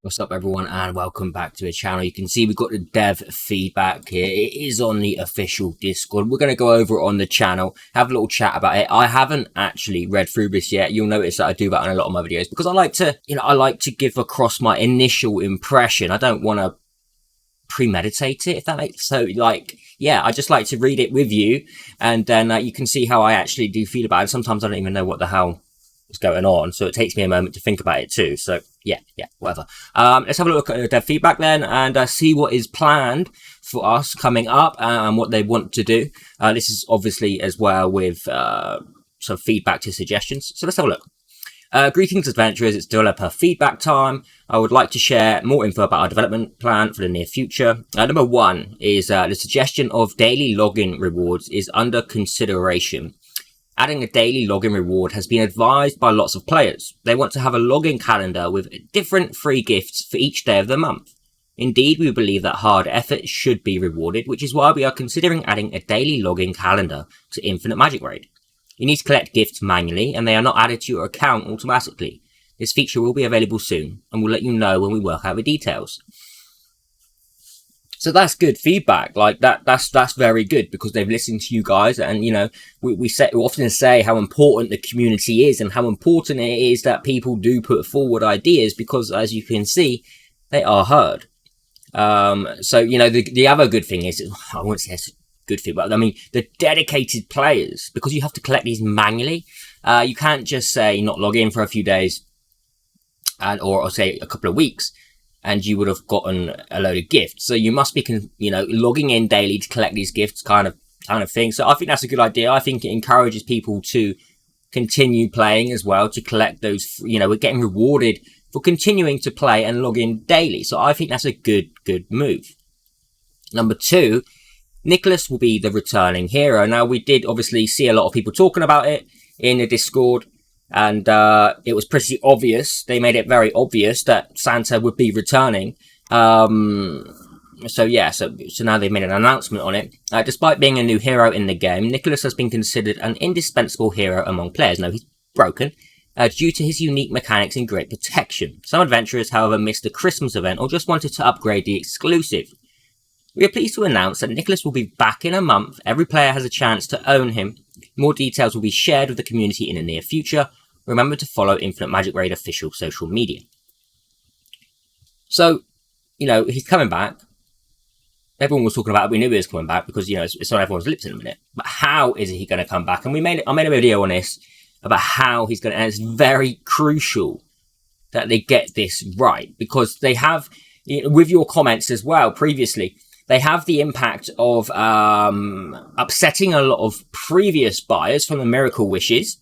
What's up, everyone, and welcome back to the channel. You can see we've got the dev feedback here. It is on the official Discord. We're going to go over it on the channel, have a little chat about it. I haven't actually read through this yet. You'll notice that I do that in a lot of my videos because I like to give across my initial impression. I don't want to premeditate it, if that makes sense. So, I just like to read it with you, and then you can see how I actually do feel about it. Sometimes I don't even know what the hell is going on, so it takes me a moment to think about it too. So yeah, whatever. Let's have a look at their feedback then, and see what is planned for us coming up, and what they want to do. This is obviously as well with some feedback to suggestions. So let's have a look. Greetings, adventurers. It's developer feedback time. I would like to share more info about our development plan for the near future. Number one is the suggestion of daily login rewards is under consideration. Adding a daily login reward has been advised by lots of players. They want to have a login calendar with different free gifts for each day of the month. Indeed, we believe that hard effort should be rewarded, which is why we are considering adding a daily login calendar to Infinite Magicraid. You need to collect gifts manually, and they are not added to your account automatically. This feature will be available soon, and we'll let you know when we work out the details. So that's good feedback. That's very good, because they've listened to you guys, and we often say how important the community is and how important it is that people do put forward ideas, because as you can see, they are heard. The other good thing is, I won't say it's a good thing, but I mean the dedicated players, because you have to collect these manually. You can't just say not log in for a few days or say a couple of weeks, and you would have gotten a load of gifts. So you must be, logging in daily to collect these gifts kind of thing. So I think that's a good idea. I think it encourages people to continue playing as well, to collect those, we're getting rewarded for continuing to play and log in daily. So I think that's a good move. Number two, Nicholas will be the returning hero. Now, we did obviously see a lot of people talking about it in the Discord, and it was pretty obvious. They made it very obvious that Santa would be returning. So now they've made an announcement on it. Despite being a new hero in the game, Nicholas has been considered an indispensable hero among players. Now, he's broken due to his unique mechanics and great protection. Some adventurers, however, missed the Christmas event or just wanted to upgrade the exclusive. We are pleased to announce that Nicholas will be back in a month. Every player has a chance to own him. More details will be shared with the community in the near future. Remember to follow Infinite Magicraid official social media. So, he's coming back. Everyone was talking about it. We knew he was coming back because, it's on everyone's lips in a minute. But how is he going to come back? And I made a video on this about how he's going to, and it's very crucial that they get this right, because they have, with your comments as well previously, they have the impact of upsetting a lot of previous buyers from the Miracle Wishes.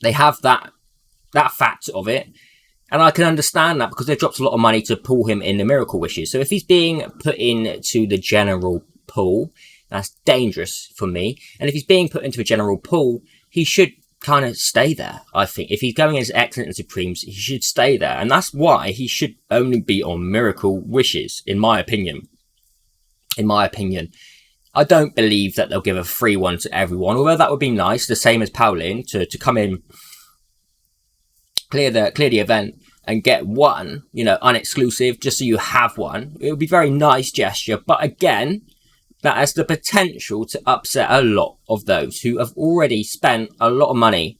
They have that fact of it, and I can understand that because they've dropped a lot of money to pull him in the Miracle Wishes. So if he's being put into the general pool, that's dangerous for me. And if he's being put into a general pool, he should kind of stay there, I think. If he's going as Excellent and Supremes, he should stay there. And that's why he should only be on Miracle Wishes, in my opinion. I don't believe that they'll give a free one to everyone, although that would be nice, the same as Pauline, to come in, clear the event and get one, unexclusive, just so you have one. It would be a very nice gesture, but again, that has the potential to upset a lot of those who have already spent a lot of money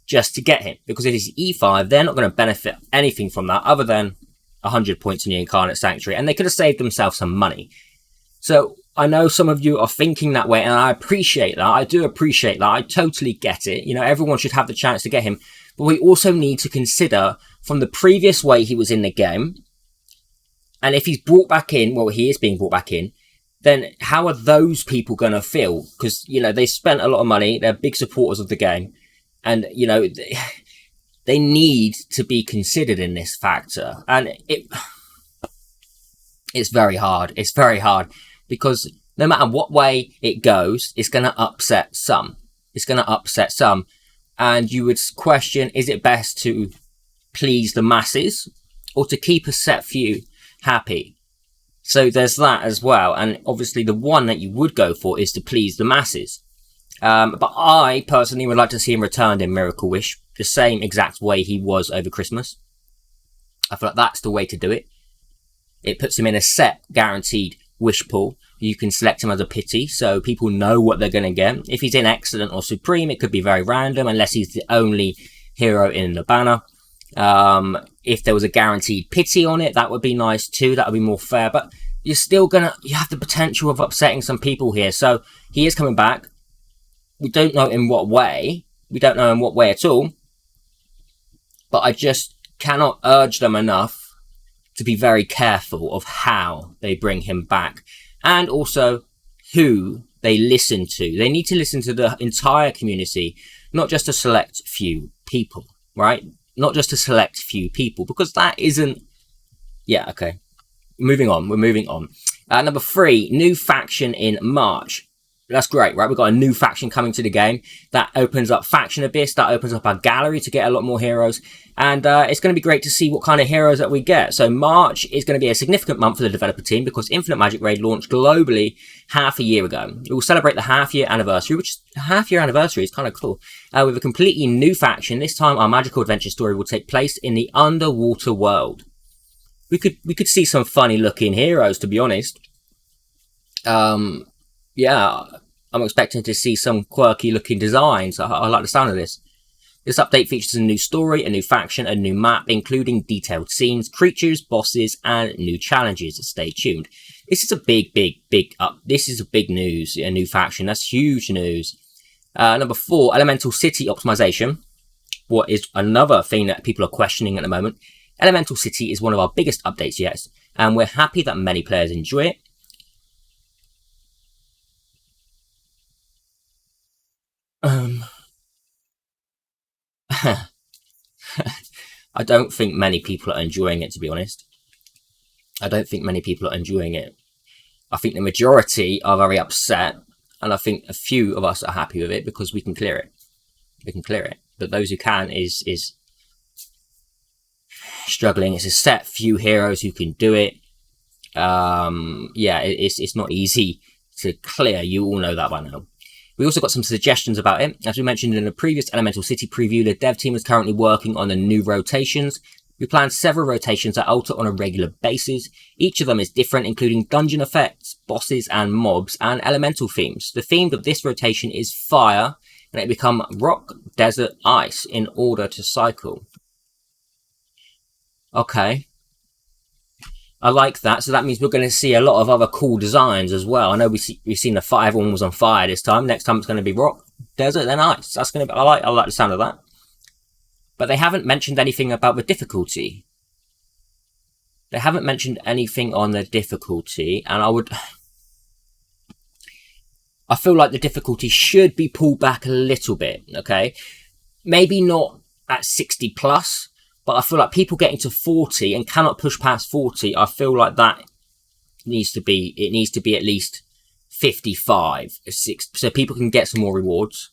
just to get him, because if he's E5, they're not going to benefit anything from that other than 100 points in the Incarnate Sanctuary, and they could have saved themselves some money. So I know some of you are thinking that way, and I appreciate that. I do appreciate that. I totally get it. Everyone should have the chance to get him. But we also need to consider from the previous way he was in the game, and if he's brought back in, well, he is being brought back in, then how are those people going to feel? Because, they spent a lot of money. They're big supporters of the game. And, they need to be considered in this factor. And it's very hard. It's very hard. Because no matter what way it goes, it's going to upset some. And you would question, is it best to please the masses or to keep a set few happy? So there's that as well. And obviously the one that you would go for is to please the masses. But I personally would like to see him returned in Miracle Wish, the same exact way he was over Christmas. I feel like that's the way to do it. It puts him in a set guaranteed wish pool. You can select him as a pity, so people know what they're going to get. If he's in excellent or supreme, it could be very random, unless he's the only hero in the banner. If there was a guaranteed pity on it, that would be nice too. That would be more fair, but you have the potential of upsetting some people here. So he is coming back. We don't know in what way. We don't know in what way at all. But I just cannot urge them enough to be very careful of how they bring him back, and also who they listen to. They need to listen to the entire community, not just a select few people, right? Not just a select few people, because that isn't... Yeah, okay. Moving on. We're moving on. Number 3, new faction in March. That's great, right? We've got a new faction coming to the game. That opens up Faction Abyss. That opens up our gallery to get a lot more heroes. And it's going to be great to see what kind of heroes that we get. So March is going to be a significant month for the developer team because Infinite Magicraid launched globally half a year ago. It will celebrate the half-year anniversary, which is half-year anniversary is kind of cool. With a completely new faction. This time, our magical adventure story will take place in the underwater world. We could see some funny-looking heroes, to be honest. Yeah, I'm expecting to see some quirky-looking designs. I like the sound of this. This update features a new story, a new faction, a new map, including detailed scenes, creatures, bosses, and new challenges. Stay tuned. This is a big this is a big news, a new faction. That's huge news. Number 4, Elemental City Optimisation. What is another thing that people are questioning at the moment. Elemental City is one of our biggest updates yet, and we're happy that many players enjoy it. I don't think many people are enjoying it, to be honest. I don't think many people are enjoying it. I think the majority are very upset, and I think a few of us are happy with it because we can clear it. We can clear it. But those who can is struggling. It's a set few heroes who can do it. Yeah, it's not easy to clear. You all know that by now. We also got some suggestions about it. As we mentioned in the previous Elemental City preview, the dev team is currently working on the new rotations. We planned several rotations that alter on a regular basis. Each of them is different, including dungeon effects, bosses and mobs, and elemental themes. The theme of this rotation is fire, and it become rock, desert, ice in order to cycle. Okay. I like that. So that means we're going to see a lot of other cool designs as well. I know we've seen the fire. Everyone was on fire this time. Next time it's going to be rock, desert, then ice. That's going to be. I like the sound of that. But they haven't mentioned anything about the difficulty. They haven't mentioned anything on the difficulty, and I feel like the difficulty should be pulled back a little bit. Okay, maybe not at 60 plus. But I feel like people getting to 40 and cannot push past 40, I feel like that needs to be at least 55, 60, so people can get some more rewards,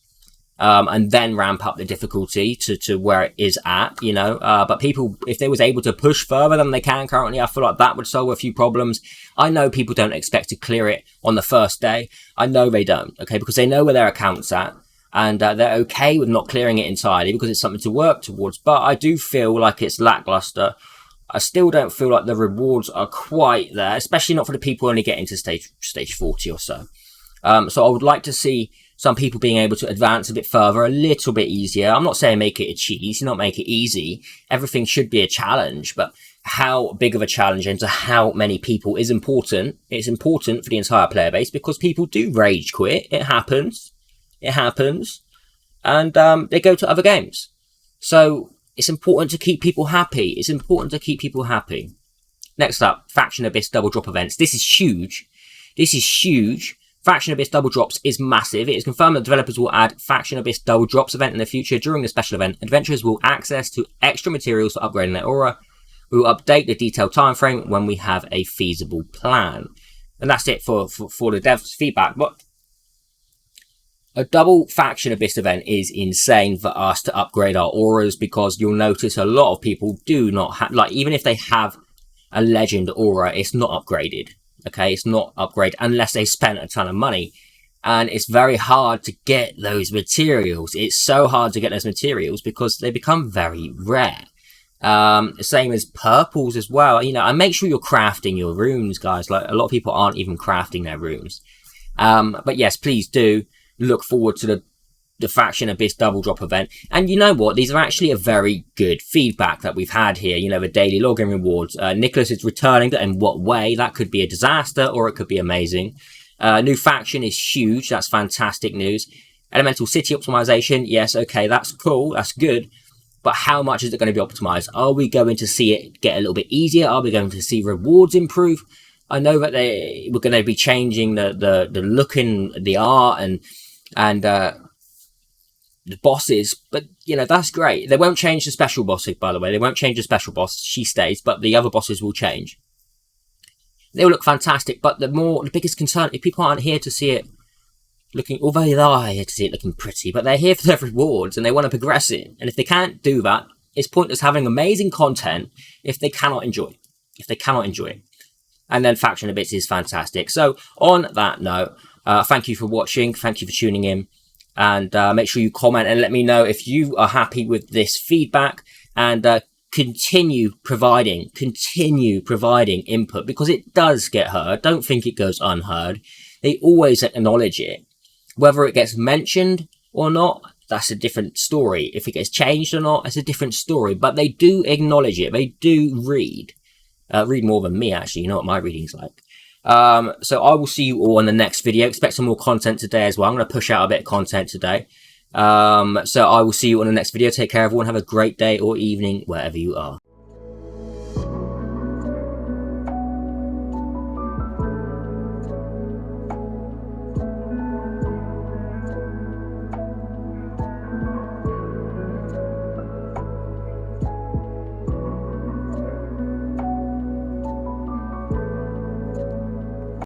and then ramp up the difficulty to where it is at, you know. But people, if they was able to push further than they can currently, I feel like that would solve a few problems. I know people don't expect to clear it on the first day. I know they don't, okay, because they know where their account's at. And they're okay with not clearing it entirely because it's something to work towards. But I do feel like it's lackluster. I still don't feel like the rewards are quite there, especially not for the people only getting to stage 40 or so. So I would like to see some people being able to advance a bit further, a little bit easier. I'm not saying make it a cheese, not make it easy. Everything should be a challenge, but how big of a challenge and to how many people is important. It's important for the entire player base because people do rage quit. It happens. It happens, and they go to other games. So it's important to keep people happy. It's important to keep people happy. Next up, Faction Abyss double drop events. This is huge. This is huge. Faction Abyss double drops is massive. It is confirmed that developers will add Faction Abyss double drops event in the future. During the special event, adventurers will access to extra materials for upgrading their aura. We will update the detailed time frame when we have a feasible plan. And that's it for the devs' feedback. But a double Faction Abyss event is insane for us to upgrade our auras because you'll notice a lot of people do not have, like, even if they have a legend aura, it's not upgraded. Okay, it's not upgraded unless they spent a ton of money. And it's very hard to get those materials. It's so hard to get those materials because they become very rare. Same as purples as well. You know, and make sure you're crafting your runes, guys. Like, a lot of people aren't even crafting their runes. But yes, please do look forward to the Faction Abyss double drop event. And you know what? These are actually a very good feedback that we've had here. You know, the daily login rewards. Nicholas is returning. In what way? That could be a disaster, or it could be amazing. New faction is huge. That's fantastic news. Elemental city optimization. Yes, okay, that's cool. That's good. But how much is it going to be optimized? Are we going to see it get a little bit easier? Are we going to see rewards improve? I know that we're going to be changing the look in the art and the bosses, but you know, that's great. They won't change the special boss, by the way. They won't change the special boss. She stays, but the other bosses will change. They will look fantastic, but the biggest concern is people aren't here to see it looking, although they are here to see it looking pretty, but they're here for their rewards and they want to progress it. And if they can't do that, it's pointless having amazing content if they cannot enjoy it. And then Faction Abyss is fantastic. So on that note, thank you for watching. Thank you for tuning in. And make sure you comment and let me know if you are happy with this feedback, and continue providing input, because it does get heard. Don't think it goes unheard. They always acknowledge it. Whether it gets mentioned or not, that's a different story. If it gets changed or not, that's a different story. But they do acknowledge it. They do read more than me, actually. You know what my reading's like. So I will see you all in the next video. Expect some more content today as well. I'm going to push out a bit of content today. So I will see you on the next video. Take care, everyone. Have a great day or evening, wherever you are.